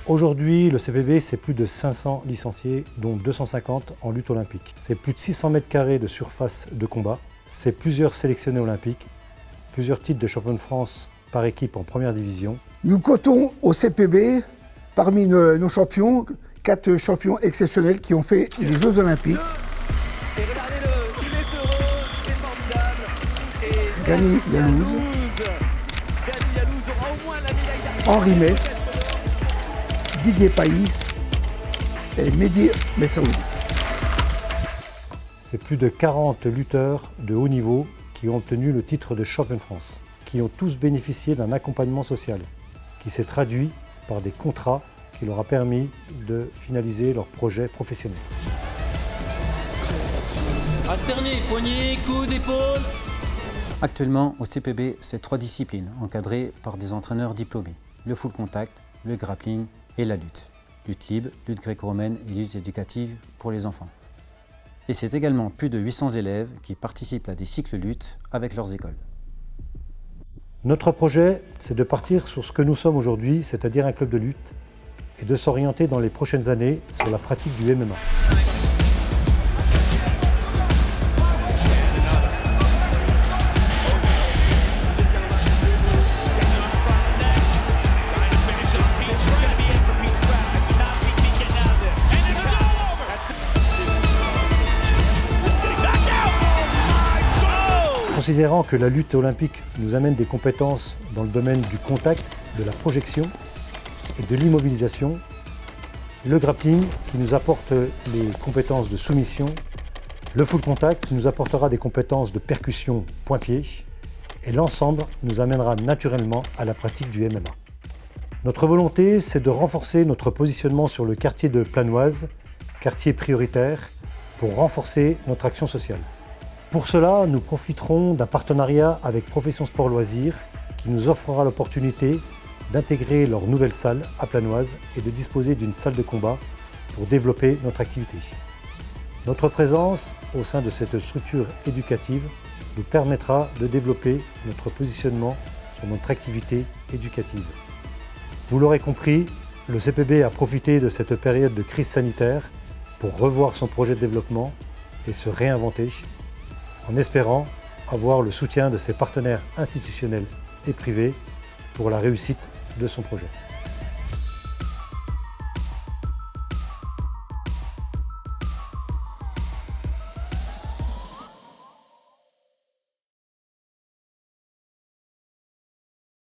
Aujourd'hui, le CPB, c'est plus de 500 licenciés, dont 250 en lutte olympique. C'est plus de 600 mètres carrés de surface de combat. C'est plusieurs sélectionnés olympiques, plusieurs titres de champion de France par équipe en première division. Nous comptons au CPB, parmi nos champions, 4 champions exceptionnels qui ont fait les Jeux olympiques. Et regardez-le, il est heureux, c'est formidable. Gani Yalouz, Gani Yalouz aura au moins la médaille d'argent. Henri Mess, Didier Païs et Mehdi Messaoudi. C'est plus de 40 lutteurs de haut niveau qui ont obtenu le titre de champion de France, qui ont tous bénéficié d'un accompagnement social, qui s'est traduit par des contrats qui leur a permis de finaliser leur projet professionnel. Alterner, poignet, coude, épaule. Actuellement, au CPB, c'est 3 disciplines encadrées par des entraîneurs diplômés. Le full contact, le grappling et la lutte. Lutte libre, lutte gréco-romaine et lutte éducative pour les enfants. Et c'est également plus de 800 élèves qui participent à des cycles lutte avec leurs écoles. Notre projet, c'est de partir sur ce que nous sommes aujourd'hui, c'est-à-dire un club de lutte, et de s'orienter dans les prochaines années sur la pratique du MMA. Considérant que la lutte olympique nous amène des compétences dans le domaine du contact, de la projection et de l'immobilisation, le grappling qui nous apporte les compétences de soumission, le full contact qui nous apportera des compétences de percussion point-pied et l'ensemble nous amènera naturellement à la pratique du MMA. Notre volonté, c'est de renforcer notre positionnement sur le quartier de Planoise, quartier prioritaire, pour renforcer notre action sociale. Pour cela, nous profiterons d'un partenariat avec Profession Sport Loisirs qui nous offrira l'opportunité d'intégrer leur nouvelle salle à Planoise et de disposer d'une salle de combat pour développer notre activité. Notre présence au sein de cette structure éducative nous permettra de développer notre positionnement sur notre activité éducative. Vous l'aurez compris, le CPB a profité de cette période de crise sanitaire pour revoir son projet de développement et se réinventer, en espérant avoir le soutien de ses partenaires institutionnels et privés pour la réussite de son projet.